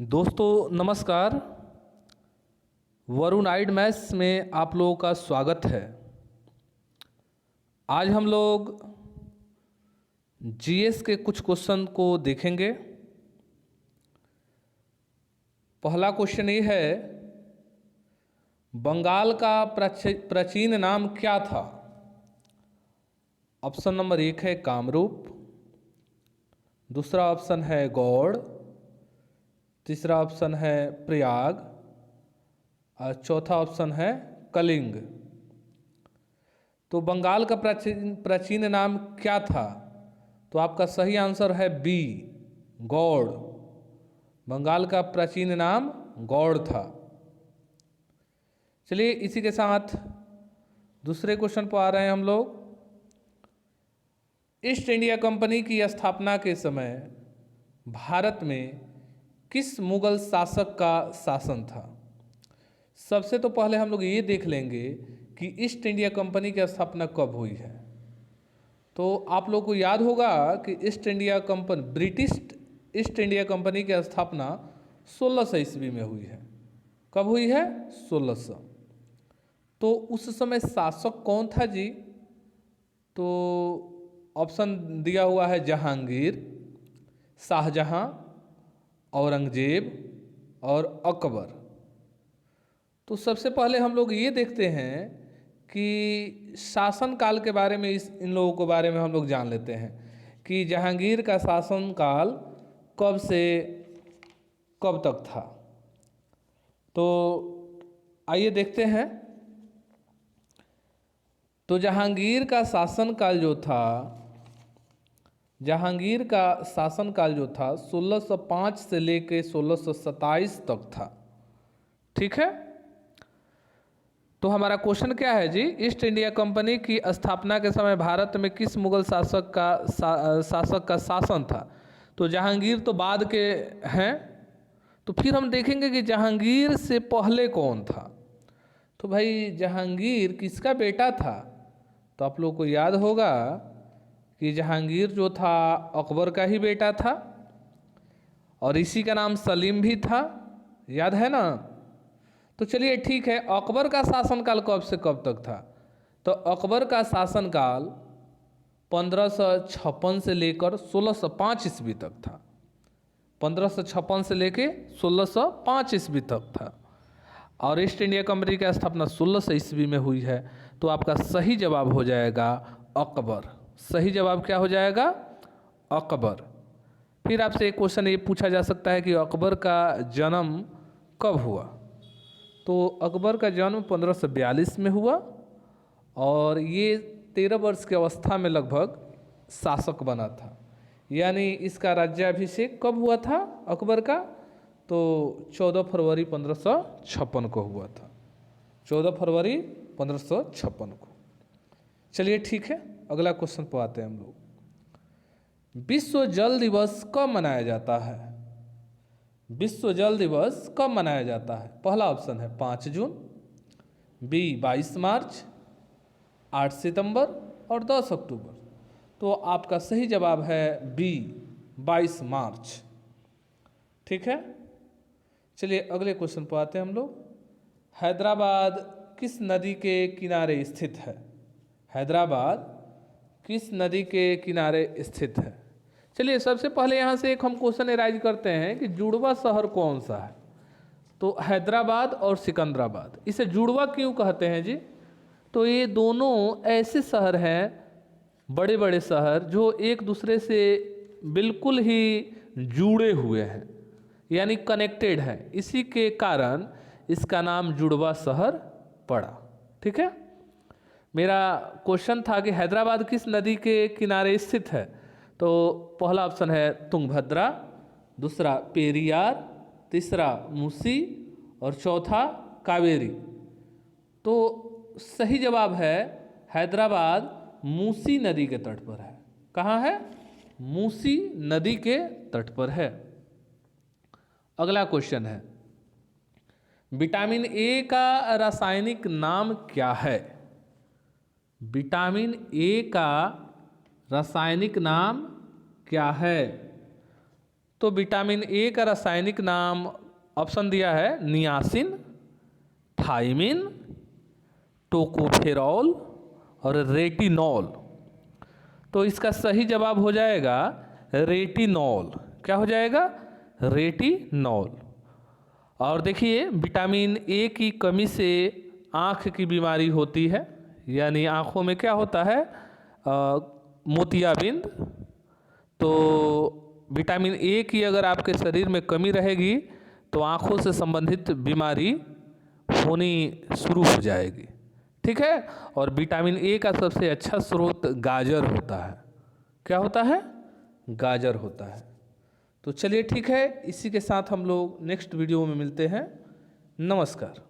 दोस्तों नमस्कार। वरुण आइड मैथ्स में आप लोगों का स्वागत है। आज हम लोग जीएस के कुछ क्वेश्चन को देखेंगे। पहला क्वेश्चन ये है, बंगाल का प्राचीन नाम क्या था? ऑप्शन नंबर 1 है कामरूप, दूसरा ऑप्शन है गौड़, तीसरा ऑप्शन है प्रयाग और चौथा ऑप्शन है कलिंग। तो बंगाल का प्राचीन नाम क्या था? तो आपका सही आंसर है बी, गौड़। बंगाल का प्राचीन नाम गौड़ था। चलिए इसी के साथ दूसरे क्वेश्चन पर आ रहे हैं हम लोग। ईस्ट इंडिया कंपनी की स्थापना के समय भारत में किस मुगल शासक का शासन था? सबसे तो पहले हम लोग ये देख लेंगे कि ईस्ट इंडिया कंपनी की स्थापना कब हुई है। तो आप लोग को याद होगा कि ब्रिटिश ईस्ट इंडिया कंपनी की स्थापना 1600 ईस्वी में हुई है। कब हुई है? 1600। तो उस समय शासक कौन था जी? तो ऑप्शन दिया हुआ है जहांगीर, शाहजहां, औरंगजेब और अकबर। तो सबसे पहले हम लोग ये देखते हैं कि शासन काल के बारे में इन लोगों के बारे में हम लोग जान लेते हैं कि जहांगीर का शासन काल कब से कब तक था। तो आइए देखते हैं। तो जहांगीर का शासनकाल जो था 1605 से लेके 1627 तक था। ठीक है। तो हमारा क्वेश्चन क्या है जी? ईस्ट इंडिया कंपनी की स्थापना के समय भारत में किस मुगल शासक का शासन था? तो जहांगीर तो बाद के हैं। तो फिर हम देखेंगे कि जहांगीर से पहले कौन था। तो भाई जहांगीर किसका बेटा था? तो आप लोग को याद होगा कि जहांगीर जो था अकबर का ही बेटा था और इसी का नाम सलीम भी था। याद है ना? तो चलिए ठीक है, अकबर का शासनकाल कब से कब तक था? तो अकबर का शासनकाल 1556 से लेकर 1605 ईस्वी तक था। 1556 से लेके 1605 ईस्वी तक था। और ईस्ट इंडिया कंपनी की स्थापना 1600 ईस्वी में हुई है। तो आपका सही जवाब हो जाएगा अकबर। सही जवाब क्या हो जाएगा? अकबर। फिर आपसे एक क्वेश्चन ये पूछा जा सकता है कि अकबर का जन्म कब हुआ? तो अकबर का जन्म 1542 में हुआ और ये 13 वर्ष की अवस्था में लगभग शासक बना था। यानी इसका राज्याभिषेक कब हुआ था अकबर का? तो 14 फरवरी 1556 को हुआ था। 14 फरवरी 1556 को। चलिए ठीक है, अगला क्वेश्चन पर आते हैं हम लोग। विश्व जल दिवस कब मनाया जाता है? विश्व जल दिवस कब मनाया जाता है? पहला ऑप्शन है 5 जून, बी 22 मार्च, 8 सितंबर और 10 अक्टूबर। तो आपका सही जवाब है बी 22 मार्च। ठीक है। चलिए अगले क्वेश्चन पर आते हैं हम लोग। हैदराबाद किस नदी के किनारे स्थित है? हैदराबाद किस नदी के किनारे स्थित है? चलिए सबसे पहले यहाँ से एक हम क्वेश्चन एराइज करते हैं कि जुड़वा शहर कौन सा है? तो हैदराबाद और सिकंदराबाद, इसे जुड़वा क्यों कहते हैं जी? तो ये दोनों ऐसे शहर हैं, बड़े बड़े शहर, जो एक दूसरे से बिल्कुल ही जुड़े हुए हैं, यानी कनेक्टेड है। इसी के कारण इसका नाम जुड़वा शहर पड़ा। ठीक है। मेरा क्वेश्चन था कि हैदराबाद किस नदी के किनारे स्थित है? तो पहला ऑप्शन है तुंगभद्रा, दूसरा पेरियार, तीसरा मूसी और चौथा कावेरी। तो सही जवाब है हैदराबाद मूसी नदी के तट पर है। कहाँ है? मूसी नदी के तट पर है। अगला क्वेश्चन है, विटामिन ए का रासायनिक नाम क्या है? विटामिन ए का रासायनिक नाम क्या है? तो विटामिन ए का रासायनिक नाम ऑप्शन दिया है नियासिन, थाइमिन, टोकोफेरॉल और रेटिनॉल। तो इसका सही जवाब हो जाएगा रेटिनॉल। क्या हो जाएगा? रेटिनॉल। और देखिए विटामिन ए की कमी से आँख की बीमारी होती है, यानी आँखों में क्या होता है? मोतियाबिंद। तो विटामिन ए की अगर आपके शरीर में कमी रहेगी तो आँखों से संबंधित बीमारी होनी शुरू हो जाएगी। ठीक है। और विटामिन ए का सबसे अच्छा स्रोत गाजर होता है। क्या होता है? गाजर होता है। तो चलिए ठीक है, इसी के साथ हम लोग नेक्स्ट वीडियो में मिलते हैं। नमस्कार।